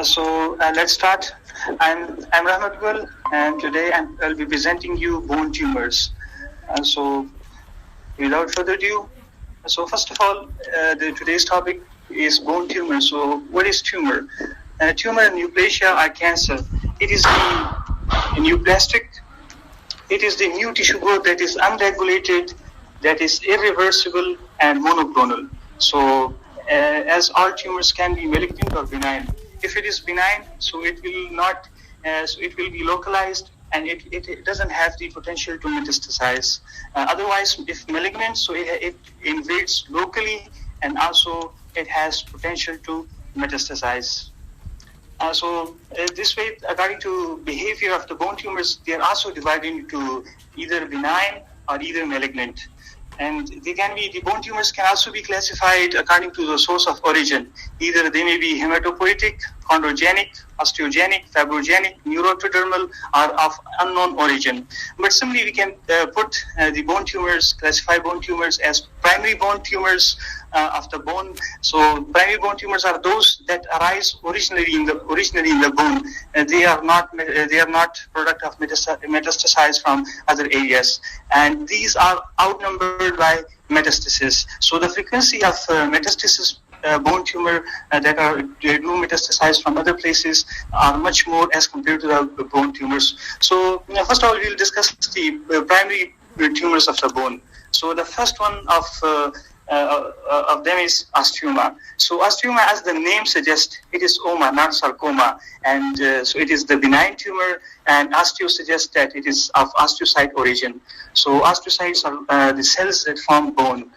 Let's start. I'm Rahmat, and today I'll be presenting you bone tumors. Without further ado, first of all, today's topic is bone tumor. So what is tumor? Tumor and neoplasia are cancer. It is the neoplastic. It is the new tissue growth that is unregulated, that is irreversible and monoclonal. So as all tumors can be malignant or benign. If it is benign, so it will not, it will be localized and it doesn't have the potential to metastasize. Otherwise, if malignant, so it invades locally and also it has potential to metastasize. This way, according to behavior of the bone tumors, they are also divided into either benign or either malignant. And the bone tumors can also be classified according to the source of origin. Either they may be hematopoietic, chondrogenic, osteogenic, fibrogenic, neuroectodermal, or of unknown origin. But similarly, we can classify bone tumors as primary bone tumors of the bone. So primary bone tumors are those that arise originally in the bone. They are not product of metastasize from other areas, and these are outnumbered by metastasis. So the frequency of metastasis bone tumor that do metastasize from other places are much more as compared to the bone tumors. So first of all, we'll discuss the primary tumors of the bone. So the first one of them is Astuma. So Astuma, as the name suggests, it is Oma, not sarcoma, and so it is the benign tumor. And osteo suggests that it is of osteocyte origin. So osteocytes are the cells that form bone.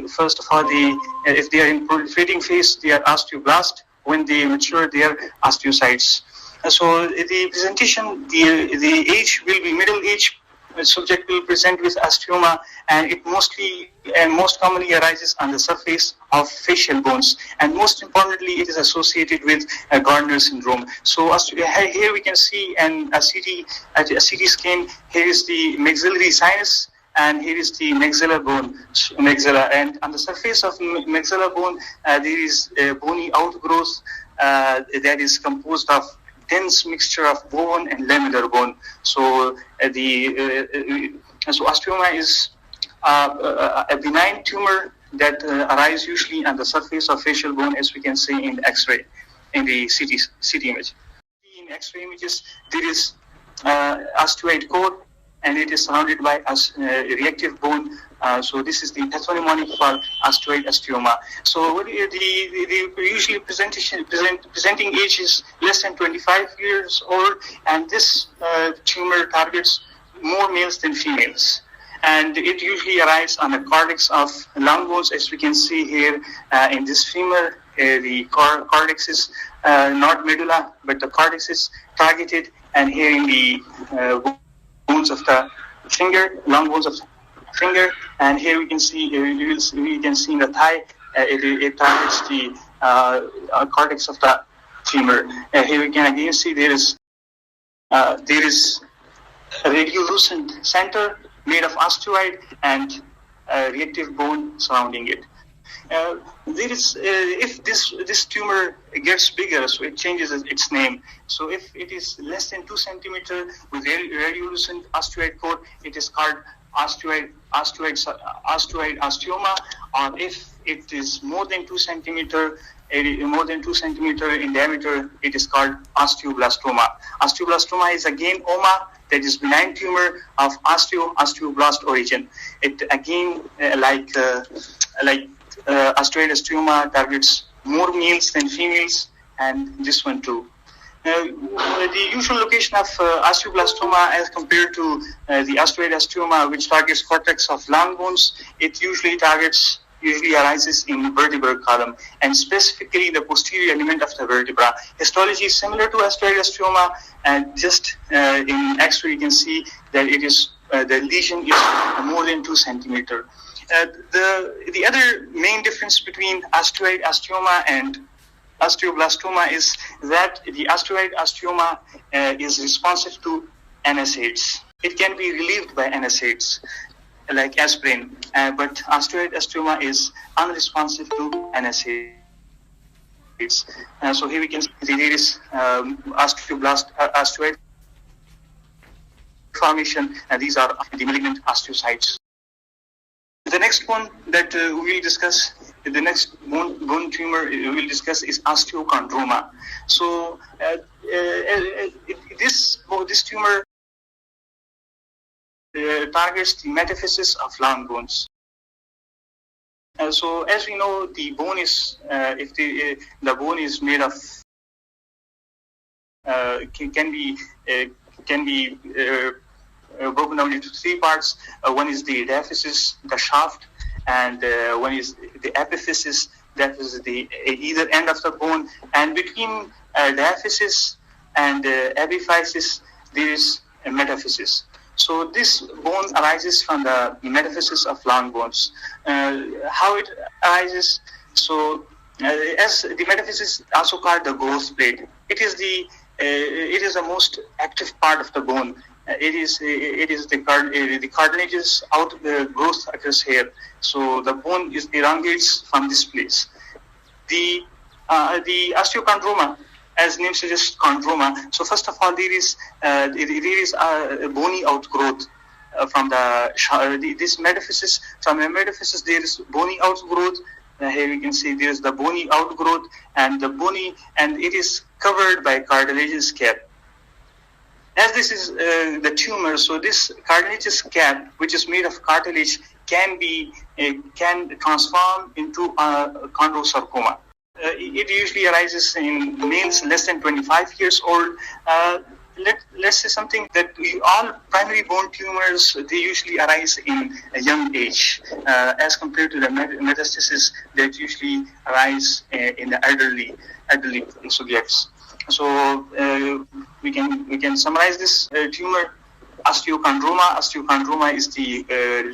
First of all, if they are in proliferating phase, they are osteoblast. When they mature, they are osteocytes. So the presentation, the age will be middle age. The subject will present with Osteoma, and it most commonly arises on the surface of facial bones, and most importantly, it is associated with Gardner syndrome. So here we can see a CT scan. Here is the maxillary sinus, and here is the maxilla bone, and on the surface of maxilla bone, there is a bony outgrowth that is composed of dense mixture of bone and lamellar bone. So osteoma is a benign tumor that arises usually on the surface of facial bone, as we can see in the X-ray, in the CT image. In X-ray images, there is osteoid core, and it is surrounded by reactive bone. So this is the pathognomonic for osteoid osteoma. So the usually presenting age is less than 25 years old, and this tumor targets more males than females. And it usually arises on the cortex of long bones, as we can see here in this femur. The cortex is not medulla, but the cortex is targeted, and here in the bones of the finger, long bones of the finger, and here we can see in the thigh, it targets the cortex of the femur. Here we can again see there is a radiolucent center made of osteoid and reactive bone surrounding it. If this tumor gets bigger, so it changes its name. So if it is less than 2 centimeter with radiolucent osteoid core, it is called osteoid osteoma. Or if it is more than 2 centimeter in diameter, it is called osteoblastoma. Osteoblastoma is again oma, that is benign tumor of osteoblast origin. It again like osteoid osteoma targets more males than females, and this one too. The usual location of osteoblastoma as compared to the osteoid osteoma, which targets cortex of long bones, it usually arises in vertebral column, and specifically the posterior element of the vertebra. Histology is similar to osteoid osteoma, and just in X-ray you can see that it is the lesion is more than 2 centimeter. The other main difference between osteoid osteoma and osteoblastoma is that the osteoid osteoma is responsive to NSAIDs. It can be relieved by NSAIDs like aspirin, but osteoid osteoma is unresponsive to NSAIDs. So here we can see there is osteoid formation, and these are the malignant osteocytes. The next one that we will discuss, the next bone tumor we will discuss is Osteochondroma. So this tumor targets the metaphysis of long bones. So as we know, the bone is if the bone is made of can be broken down into three parts. One is the diaphysis, the shaft, and one is the epiphysis, that is the either end of the bone. And between diaphysis and epiphysis, there is a metaphysis. So this bone arises from the metaphysis of long bones. How it arises? So as the metaphysis, also called the growth plate, it is the most active part of the bone. It is the cartilage's growth occurs here. So the bone elongates from this place. The osteochondroma, as name suggests, chondroma. So first of all, there is a bony outgrowth from this metaphysis. From the metaphysis, there is bony outgrowth. Here we can see there is the bony outgrowth, and it is covered by cartilageous cap. As this is the tumor, so this cartilageous cap, which is made of cartilage, can transform into chondrosarcoma. It usually arises in males less than 25 years old. Let's say something that all primary bone tumors, they usually arise in a young age, as compared to the metastasis that usually arise in the elderly subjects. So we can summarize this tumor. Osteochondroma. Osteochondroma is the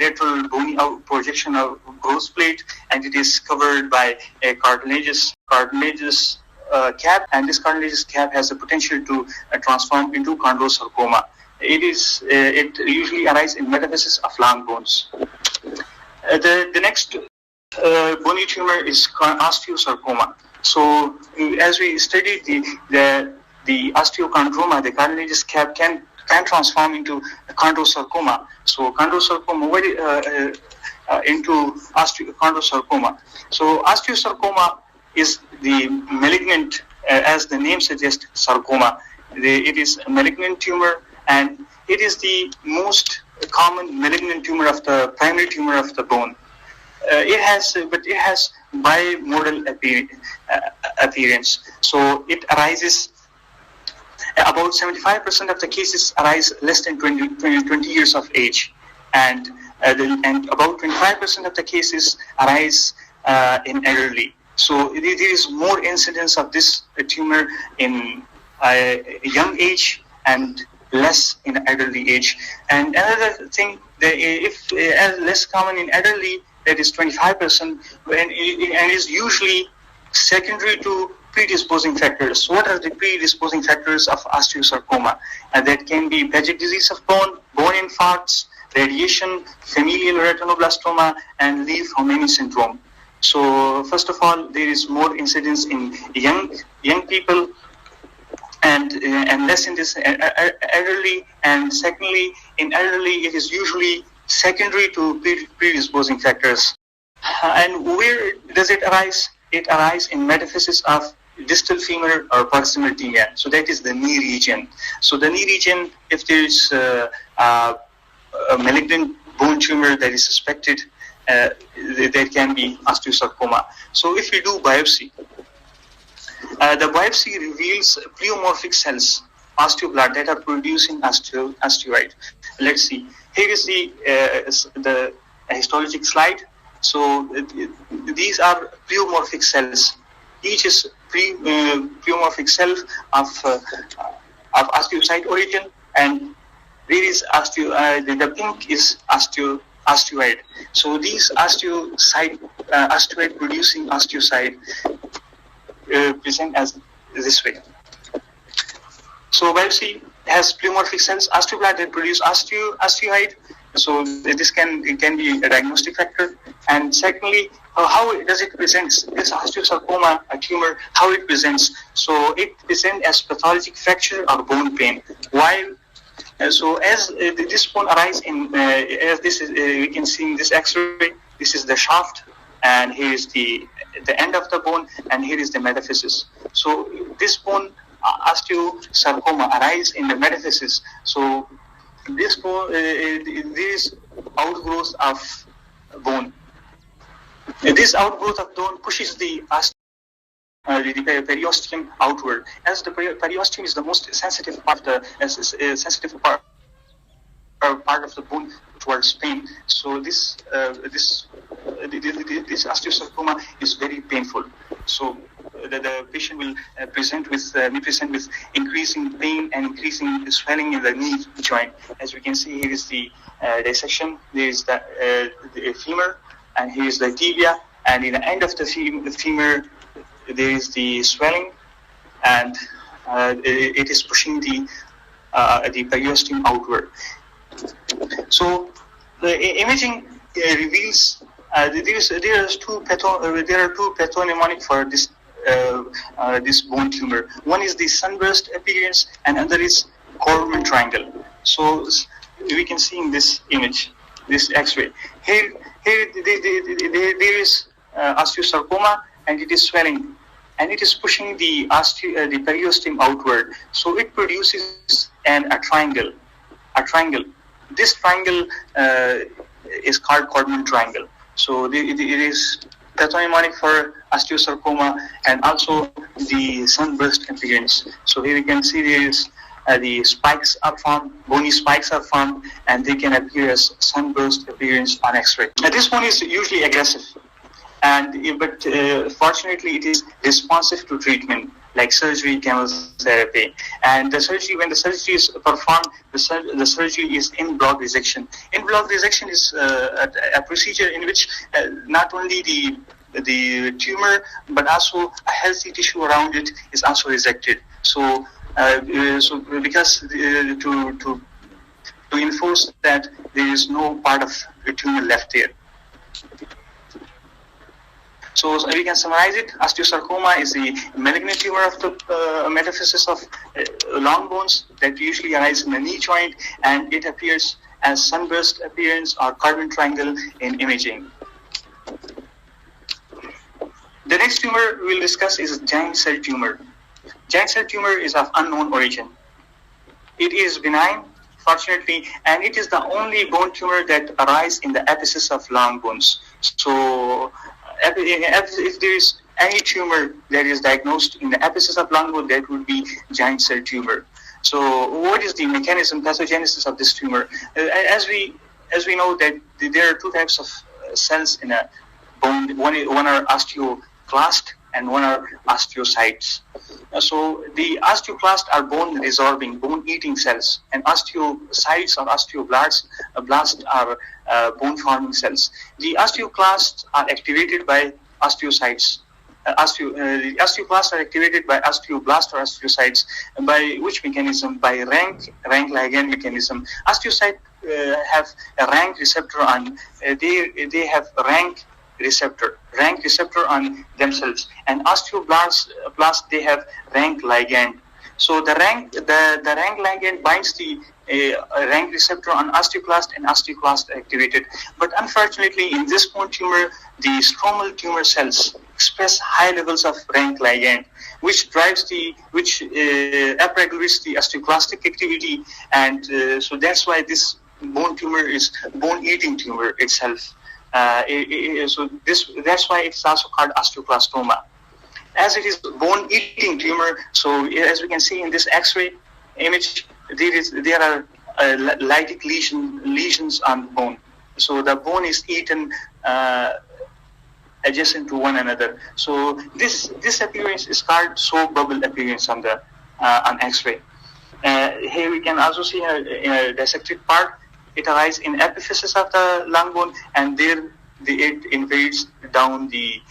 lateral bony projection of growth plate, and it is covered by a cartilageous cap, and this cartilageous cap has the potential to transform into chondrosarcoma. It usually arises in metaphysis of long bones. The next bony tumor is osteosarcoma. So as we studied the osteochondroma, the cartilageous cap can transform into chondrosarcoma. So chondrosarcoma into chondrosarcoma. So osteosarcoma is the malignant, as the name suggests, sarcoma. It is a malignant tumor, and it is the most common malignant tumor of the primary tumor of the bone. It has bimodal appearance. So it arises. About 75% of the cases arise less than 20 years of age, and about 25% of the cases arise in elderly. So there is more incidence of this tumor in a young age and less in elderly age. And another thing, if less common in elderly, that is 25%, and is usually secondary to predisposing factors. What are the predisposing factors of osteosarcoma? That can be Paget disease of bone infarcts, radiation, familial retinoblastoma, and Leigh-Fermani syndrome. So first of all, there is more incidence in young people, and less in this elderly. And secondly, in elderly, it is usually secondary to predisposing factors. And where does it arise? It arises in metaphysis of distal femur or proximal tibia. So that is the knee region. So the knee region, if there is a malignant bone tumor that is suspected, there can be osteosarcoma. So if we do biopsy, the biopsy reveals pleomorphic cells, osteoblast, that are producing osteoid. Let's see. Here is the histologic slide. So these are pleomorphic cells. Each is pleomorphic cell of osteocyte origin, and there is the pink is osteoid. So these osteoid producing osteocyte present as this way. So biopsy has pleomorphic cells, osteoblast that produce osteoid. So this can be a diagnostic factor. And secondly, How does it present? This osteosarcoma, a tumor, how it presents? So it presents as pathologic fracture or bone pain. While so as this bone arises in, as this is, we can see in this X-ray, this is the shaft, and here is the end of the bone, and here is the metaphysis. So this bone, osteosarcoma, arises in the metaphysis. So this bone, there is outgrowth of bone. This outgrowth of bone pushes the periosteum outward, as the periosteum is the most sensitive part of the part of the bone towards pain. So this osteosarcoma is very painful. So the patient will present with increasing pain and increasing swelling in the knee joint. As we can see, here is the dissection. There is the femur, and here is the tibia, and in the end of the femur there is the swelling, and it is pushing the periosteum outward. So the imaging reveals there are two pathognomonic for this bone tumor. One is the sunburst appearance, and another is Cordman triangle. So we can see in this image, this X-ray. Here there is osteosarcoma, and it is swelling, and it is pushing the periosteum outward. So it produces a triangle. This triangle is called Cordman triangle. So it is pathognomonic for osteosarcoma and also the sunburst appearance. So here you can see there is the spikes are formed, bony spikes are formed, and they can appear as sunburst appearance on X-ray. This one is usually aggressive, but fortunately it is responsive to treatment like surgery, chemotherapy. And when the surgery is performed, the surgery is in block resection. In block resection is a procedure in which not only the tumor but also a healthy tissue around it is also resected. So because to enforce that there is no part of the tumor left there. So we can summarize it. Osteosarcoma is the malignant tumor of the metaphysis of long bones that usually arise in the knee joint, and it appears as sunburst appearance or Cordman triangle in imaging. The next tumor we'll discuss is giant cell tumor. Giant cell tumor is of unknown origin. It is benign, fortunately, and it is the only bone tumor that arises in the epiphysis of long bones. So if there is any tumor that is diagnosed in the epiphysis of long bone, that would be giant cell tumor. So what is the mechanism, pathogenesis of this tumor? As we know that there are two types of cells in a bone. One are osteoclast and one are osteocytes. So the osteoclasts are bone resorbing, bone eating cells, and osteocytes or osteoblasts are bone forming cells. The osteoclasts are activated by osteocytes. The osteoclasts are activated by osteoblasts or osteocytes. By which mechanism? By rank ligand mechanism. Osteocytes have a rank receptor on. They have rank receptor on themselves, and osteoblasts they have rank ligand. So the rank ligand binds the rank receptor on osteoclast, and osteoclast activated. But unfortunately, in this bone tumor, the stromal tumor cells express high levels of rank ligand, which upregulates the osteoclastic activity, and so that's why this bone tumor is bone-eating tumor itself. That's why it's also called osteoblastoma. As it is bone-eating tumor, so as we can see in this X-ray image, there are lytic lesions on bone. So the bone is eaten adjacent to one another. So this appearance is called soap bubble appearance on X-ray. Here we can also see a dissected part. It arises in epiphysis of the lung bone, and there it invades down the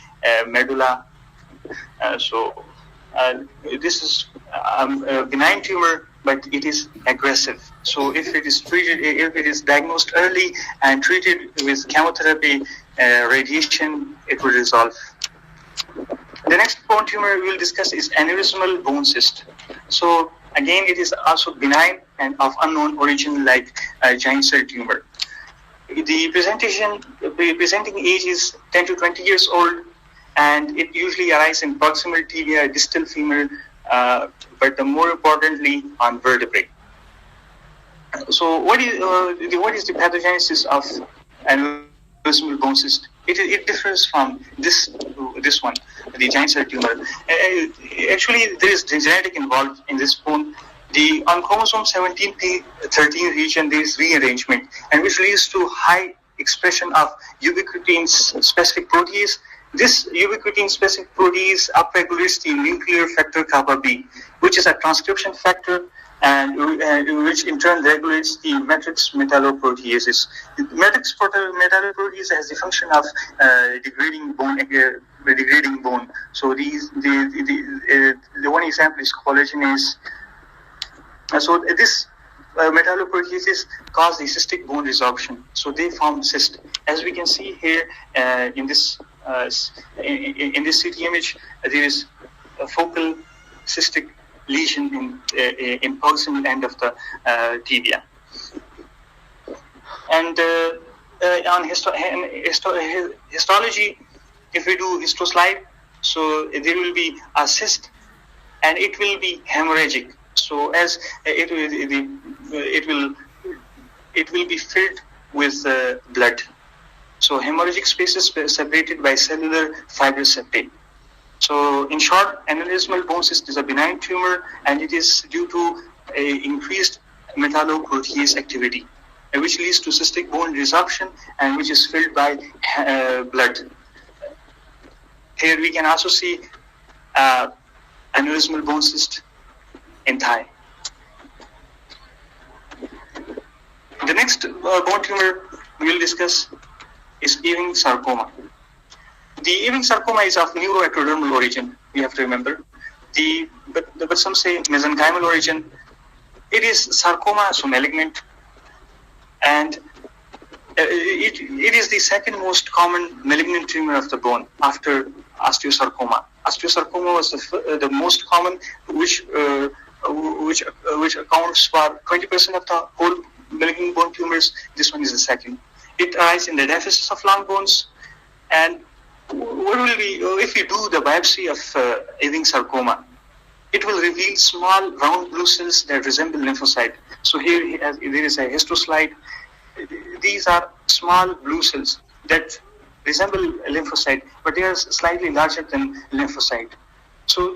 medulla. This is a benign tumor, but it is aggressive. So if it is diagnosed early and treated with chemotherapy, radiation, it will resolve. The next bone tumor we will discuss is aneurysmal bone cyst. So again, it is also benign and of unknown origin, like a giant cell tumor. The presenting age is 10 to 20 years old, and it usually arises in proximal tibia, distal femur, but more importantly on vertebrae. So what is the pathogenesis of aneurysmal bone cyst? It differs from this one, the giant cell tumor. Actually, there is genetic involved in this bone. On chromosome 17p13 region, there is rearrangement, and which leads to high expression of ubiquitin-specific protease. This ubiquitin-specific protease upregulates the nuclear factor kappa B, which is a transcription factor, and which in turn regulates the matrix metalloproteases. The matrix metalloprotease has the function of degrading bone. So the one example is collagenase. So this metalloproteases cause the cystic bone resorption. So they form cyst. As we can see here in this CT image, there is a focal cystic lesion in proximal end of the tibia. And on histology, if we do histoslide, so there will be a cyst, and it will be hemorrhagic. So as it will be filled with blood. So hemorrhagic spaces separated by cellular fibrous septate. So in short, aneurysmal bone cyst is a benign tumor, and it is due to increased metalloprotease activity, which leads to cystic bone resorption and which is filled by blood. Here we can also see aneurysmal bone cyst in thigh. The next bone tumor we will discuss is Ewing sarcoma. The Ewing sarcoma is of neuroectodermal origin, we have to remember. But some say mesenchymal origin. It is sarcoma, so malignant, and it is the second most common malignant tumor of the bone after osteosarcoma. Osteosarcoma was the most common, which accounts for 20% of the whole malignant bone tumors. This one is the second. It arises in the deficits of long bones, and what will be if we do the biopsy of Ewing sarcoma? It will reveal small round blue cells that resemble lymphocyte. So here there is a histoslide. These are small blue cells that resemble lymphocyte, but they are slightly larger than lymphocyte. So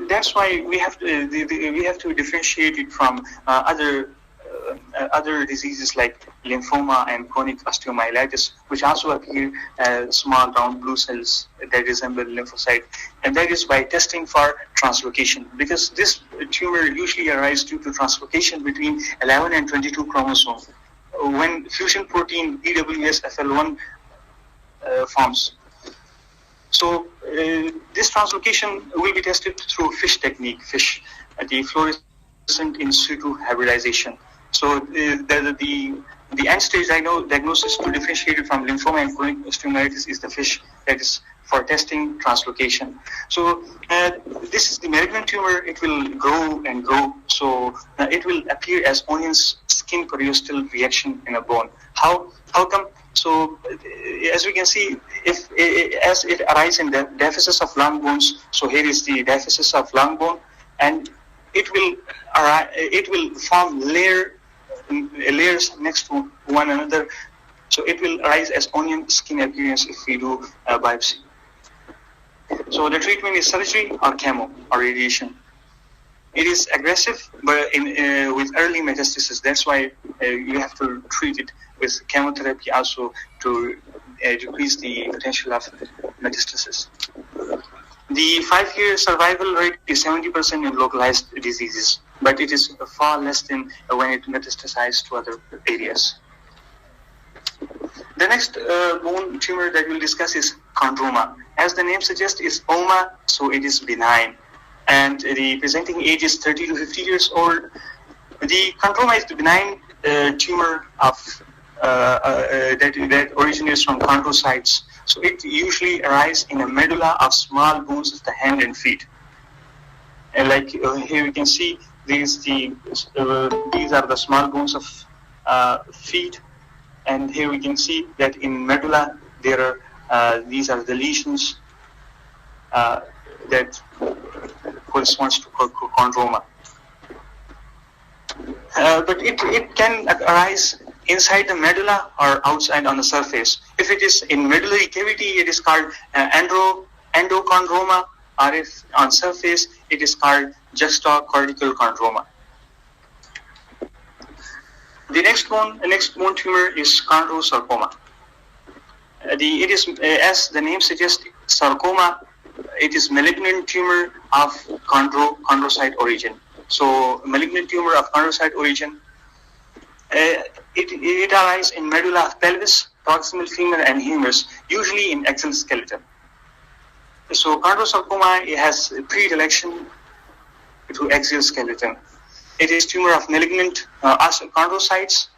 that's why we have to differentiate it from other diseases like lymphoma and chronic osteomyelitis, which also appear as small round blue cells that resemble lymphocyte, and that is by testing for translocation, because this tumor usually arises due to translocation between 11 and 22 chromosomes when fusion protein BWSFL1 forms. So this translocation will be tested through FISH technique, the fluorescent in situ hybridization. So the end stage diagnosis to differentiate it from lymphoma and chronic osteomyelitis is the FISH, that is for testing translocation. So this is the malignant tumor. It will grow and grow. So it will appear as onions skin periosteal reaction in a bone. How come? So as we can see, as it arises in the deficits of long bones, so here is the deficits of long bone, and it will form layers next to one another. So it will arise as onion skin appearance if we do a biopsy. So the treatment is surgery or chemo or radiation. It is aggressive, but with early metastasis. That's why you have to treat it with chemotherapy also to decrease the potential of metastasis. The 5-year survival rate is 70% in localized diseases, but it is far less than when it metastasizes to other areas. The next bone tumor that we'll discuss is chondroma. As the name suggests, it's oma, so it is benign, and the presenting age is 30 to 50 years old. The chondroma is the benign tumor of that originates from chondrocytes, So it usually arises in the medulla of small bones of the hand and feet. And like here we can see these are the small bones of feet, and here we can see that in medulla there are these are the lesions that corresponds to chondroma. But it can arise inside the medulla or outside on the surface. If it is in medullary cavity, it is called endochondroma, or if on surface, it is called juxtacortical chondroma. The next bone tumor is Chondrosarcoma. It is, as the name suggests, sarcoma. It is malignant tumor of chondrocyte origin. So, malignant tumor of chondrocyte origin. It arises in medulla of pelvis, proximal femur, and humerus, usually in axial skeleton. So, chondrosarcoma has predilection to axial skeleton. It is tumor of malignant chondrocytes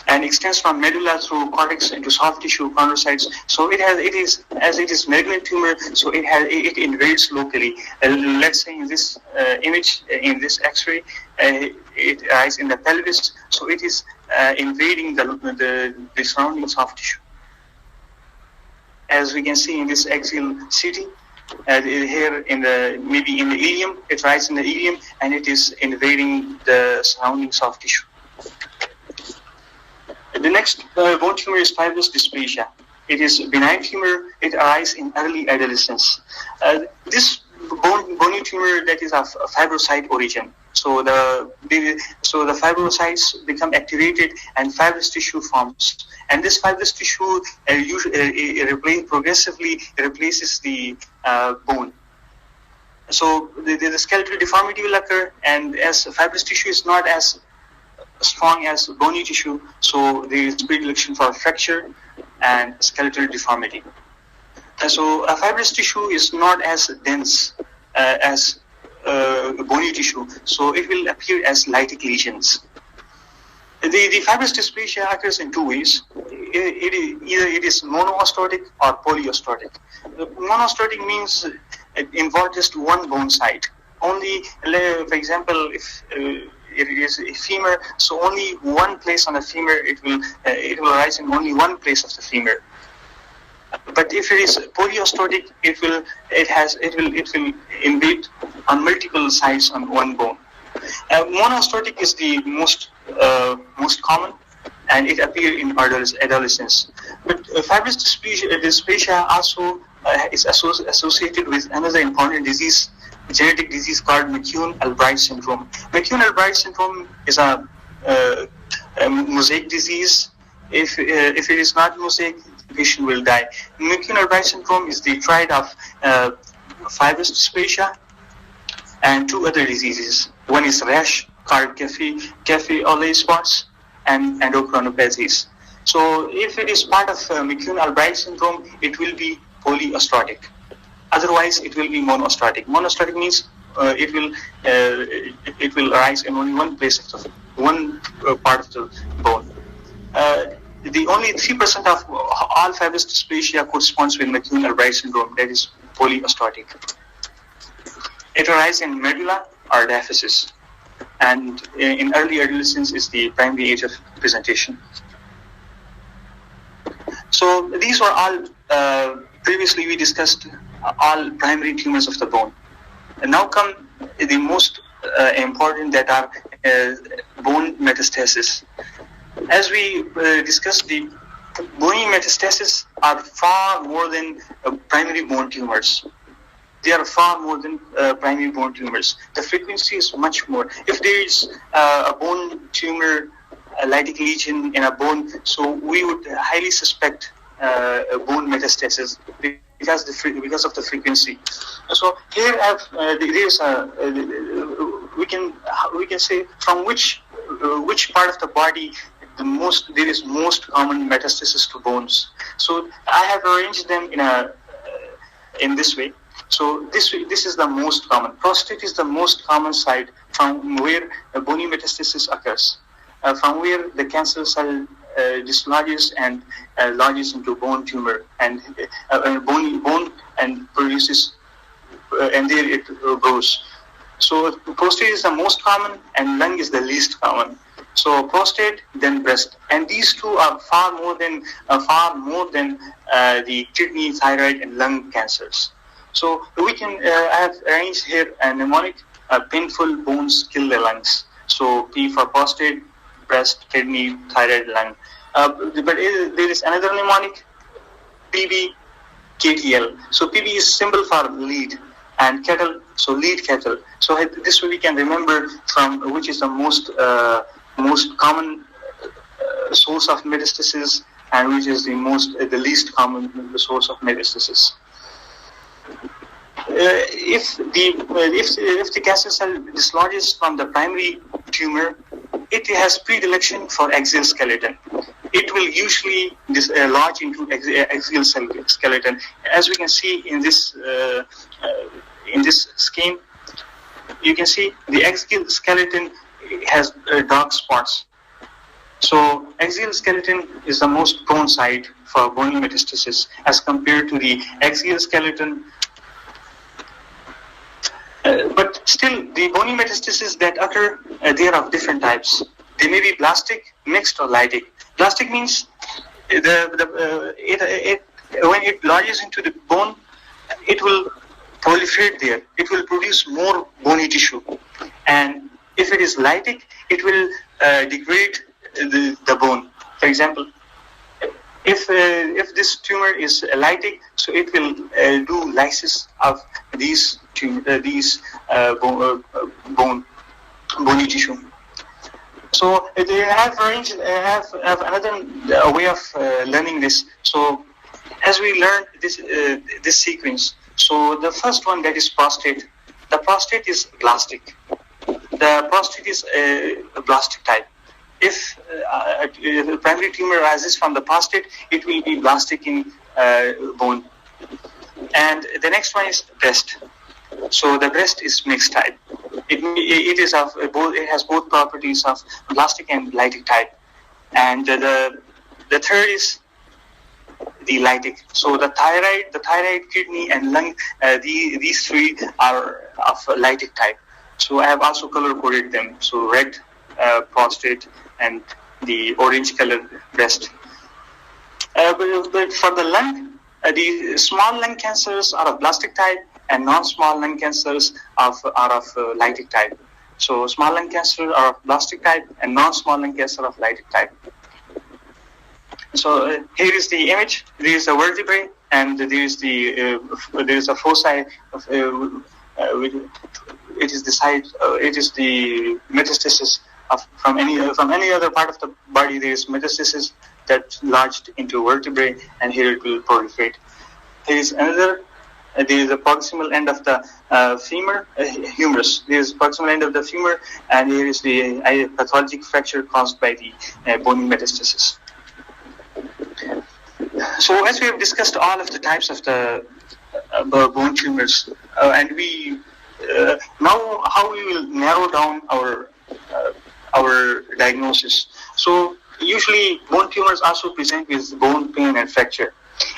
and extends from medulla through cortex into soft tissue chondrocytes. So it is malignant tumor, so it invades locally. Let's say in this image, in this X-ray, it arises in the pelvis, so it is invading the surrounding soft tissue. As we can see in this axial CT, here maybe in the ilium, it rises in the ilium and it is invading the surrounding soft tissue. The next bone tumor is fibrous dysplasia. It is a benign tumor. It arises in early adolescence. This bony tumor that is of fibrocyte origin. So the fibrocytes become activated and fibrous tissue forms. And this fibrous tissue progressively replaces the bone. So the skeletal deformity will occur, and as fibrous tissue is not as strong as bony tissue, so there is predilection for fracture and skeletal deformity. So fibrous tissue is not as dense as bony tissue, so it will appear as lytic lesions. The fibrous dysplasia occurs in two ways. Either it is monoosteotic or polyosteotic. Monoosteotic means it involves just one bone site. Only, for example, if it is a femur, so only one place on the femur, it will arise in only one place of the femur. But if it is polyosteotic, it will invade on multiple sites on one bone. Monoosteotic is the most common, and it appears in adolescence. But fibrous dysplasia also is associated with another important disease, genetic disease called McCune-Albright syndrome. McCune-Albright syndrome is a mosaic disease. If it is not mosaic, the patient will die. McCune-Albright syndrome is the triad of fibrous dysplasia and two other diseases. One is rash called cafe-au-lait spots and endocrinopathies. So if it is part of McCune-Albright syndrome, it will be polyosteotic. Otherwise, it will be monoosteotic. Monoosteotic means it will arise in only one place of one part of the bone. The only 3% of all fibrous dysplasia corresponds with McCune-Albright syndrome, that is polyosteotic. It arises in medulla or diaphysis, and in early adolescence is the primary age of presentation. So these were all, previously we discussed all primary tumors of the bone. And now come the most important, that are bone metastasis. As we discussed, the bony metastasis are far more than primary bone tumors. They are far more than primary bone tumors. The frequency is much more. If there is a bone tumor, a lytic lesion in a bone, so we would highly suspect a bone metastasis because of the frequency. So here we can say from which part of the body there is most common metastasis to bones. So I have arranged them in this way. So this is the most common. Prostate is the most common site from where a bony metastasis occurs, from where the cancer cell dislodges and lodges into bone tumor and bone and produces, and there it grows. So prostate is the most common and lung is the least common. So prostate, then breast, and these two are far more than the kidney, thyroid, and lung cancers. So we can I have arranged here a mnemonic: painful bones kill the lungs. So P for prostate, breast, kidney, thyroid, lung. But there is another mnemonic: PB, KTL. So PB is symbol for lead, and kettle, so lead kettle. So this way we can remember from which is the most common source of metastasis and which is the least common source of metastasis. If the cancer cell dislodges from the primary tumor, it has predilection for axial skeleton. It will usually lodge into axial skeleton. As we can see in this scheme, you can see the axial skeleton has dark spots. So axial skeleton is the most prone site for bony metastasis as compared to the axial skeleton. But still, the bony metastases that occur, they are of different types. They may be blastic, mixed, or lytic. Blastic means when it lodges into the bone, it will proliferate there. It will produce more bony tissue. And if it is lytic, it will degrade the bone. For example, if this tumor is lytic, so it will do lysis of these bony tissue. So they have another way of learning this. So as we learn this sequence, so the first one, that is prostate. The prostate is blastic. The prostate is a blastic type. If the primary tumor arises from the prostate, it will be blastic in bone. And the next one is breast. So the breast is mixed type. It has both properties of blastic and lytic type. And the third is the lytic. So the thyroid, kidney, and lung, these three are of lytic type. So I have also color coded them. So red prostate and the orange colored breast. But for the lung, the small lung cancers are of blastic type, and non-small lung cancers are of lytic type. So small lung cancer are of blastic type, and non-small lung cancer of lytic type. So here is the image. There is a vertebrae, and there is a foci. It is the site. It is the metastasis from any other part of the body. There is metastasis that lodged into vertebrae, and here it will proliferate. There is another. There is a proximal end of the femur, humerus. There is proximal end of the femur, and here is the pathologic fracture caused by the bony metastasis. So as we have discussed all of the types of the bone tumors, and we now how we will narrow down our diagnosis. So usually bone tumors also present with bone pain and fracture.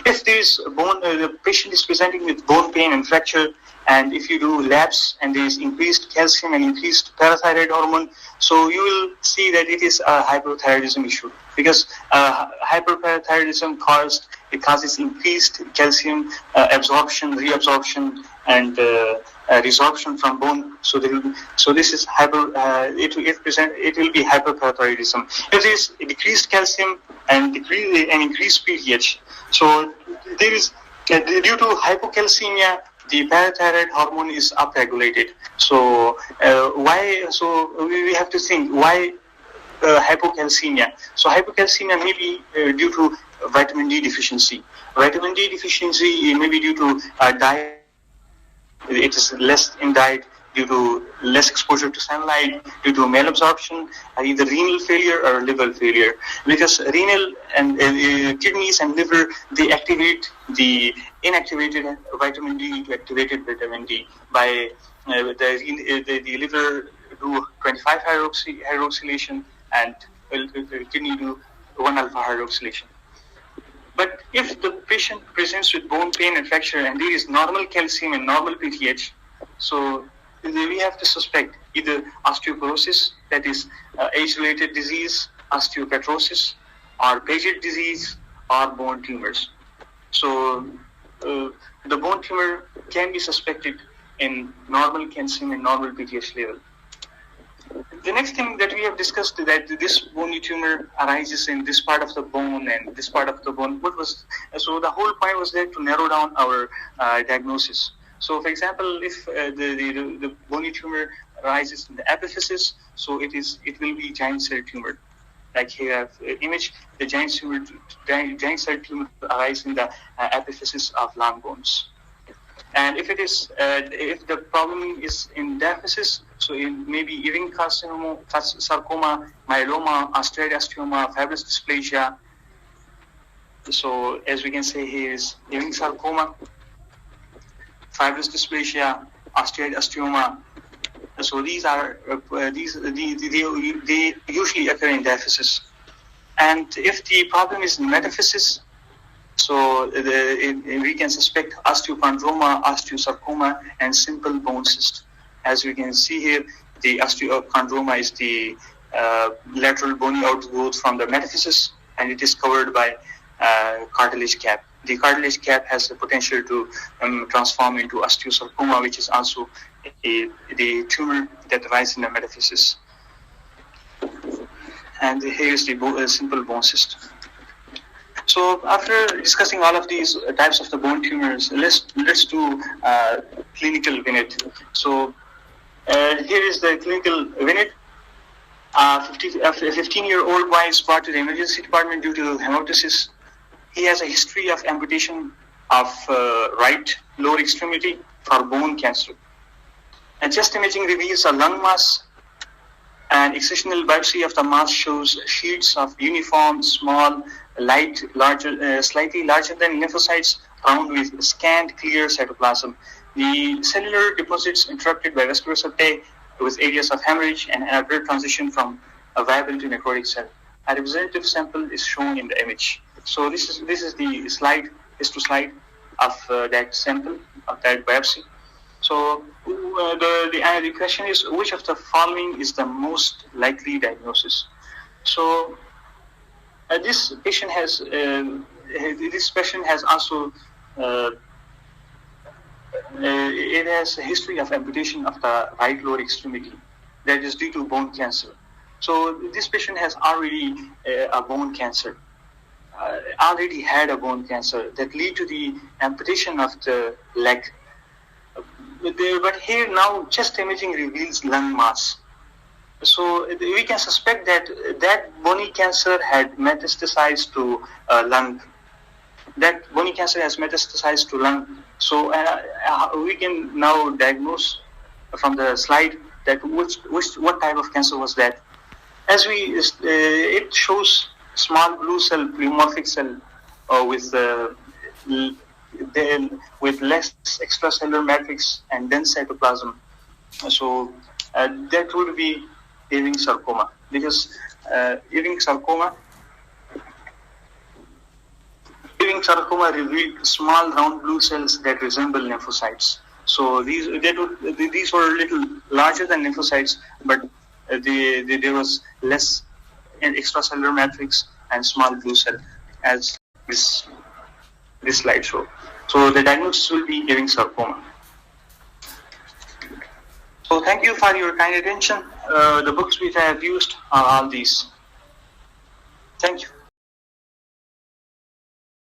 If there is the patient is presenting with bone pain and fracture, and if you do labs and there is increased calcium and increased parathyroid hormone, so you will see that it is a hyperthyroidism issue, because hyperparathyroidism causes increased calcium absorption, reabsorption, and resorption from bone. So this is it will be hyperparathyroidism. If there is decreased calcium and increased pH, so there is due to hypocalcemia, the parathyroid hormone is upregulated. So why? So we have to think why hypocalcemia. So hypocalcemia may be due to vitamin D deficiency. Vitamin D deficiency may be due to diet. It is less in diet due to less exposure to sunlight, due to malabsorption, either renal failure or liver failure. Because renal and kidneys and liver, they activate the inactivated vitamin D into activated vitamin D by the liver do 25 hydroxylation and kidney do 1-alpha hydroxylation. But if the patient presents with bone pain and fracture and there is normal calcium and normal PTH, so we have to suspect either osteoporosis, that is age-related disease, osteopetrosis, or Paget disease, or bone tumors. So the bone tumor can be suspected in normal calcium and normal PTH level. The next thing that we have discussed is that this bony tumor arises in this part of the bone and this part of the bone. So the whole point was there to narrow down our diagnosis. So for example, if the bony tumor arises in the epiphysis, so it will be giant cell tumor. Like here, image, the giant cell tumor arises in the epiphysis of long bones. And if if the problem is in diaphysis, so it may be Ewing sarcoma, myeloma, osteoma, fibrous dysplasia. So as we can say here is Ewing sarcoma, fibrous dysplasia, osteoma. So these are they usually occur in diaphysis. And if the problem is in metaphysis, so we can suspect Osteochondroma, Osteosarcoma, and simple bone cyst. As we can see here, the Osteochondroma is the lateral bony outgrowth from the metaphysis, and it is covered by cartilage cap. The cartilage cap has the potential to transform into Osteosarcoma, which is also the tumor that arises in the metaphysis. And here is the simple bone cyst. So after discussing all of these types of the bone tumors, let's do clinical vignette. So here is the clinical vignette. A 15-year-old boy is brought to the emergency department due to hemoptysis. He has a history of amputation of right lower extremity for bone cancer. And chest imaging reveals a lung mass. An excisional biopsy of the mass shows sheets of uniform, small, slightly larger than lymphocytes, round with scant, clear cytoplasm. The cellular deposits interrupted by vascular septae with areas of hemorrhage and an abrupt transition from a viable to necrotic cell. A representative sample is shown in the image. So this is the slide, histoslide of that sample, of that biopsy. So the question is, which of the following is the most likely diagnosis? So this patient has also it has a history of amputation of the right lower extremity that is due to bone cancer. So this patient has already a bone cancer, already had a bone cancer that lead to the amputation of the leg. But here now chest imaging reveals lung mass. So we can suspect that bony cancer had metastasized to lung. That bony cancer has metastasized to lung. So we can now diagnose from the slide that what type of cancer was that. As it shows small blue cell, pleomorphic cell with less extracellular matrix and dense cytoplasm. So that would be Ewing sarcoma, because Ewing sarcoma revealed small round blue cells that resemble lymphocytes. So these were a little larger than lymphocytes, but there was less extracellular matrix and small blue cell, as this slide shows. So the diagnosis will be Ewing sarcoma. So thank you for your kind attention. The books which I have used are all these. Thank you.